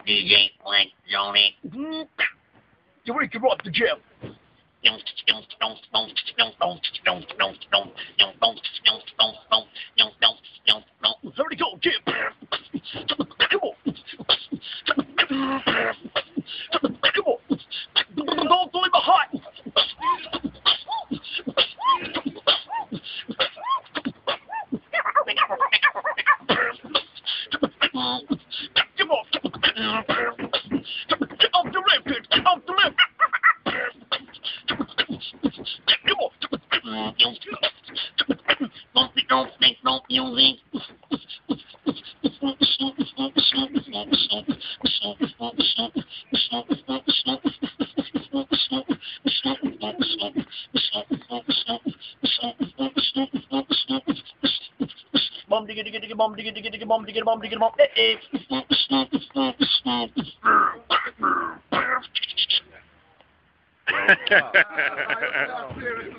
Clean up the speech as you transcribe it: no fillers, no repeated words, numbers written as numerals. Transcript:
DJ Blank Johnny. You interrupt the gym. There we go, Jim. Come on. Come on. Don't leave a hot. Come on. Off the left, kid. Off the left. Come on. Don't music. Bum digga digga digga bum digga digga digga bum digga bum digga bum. Eh eh.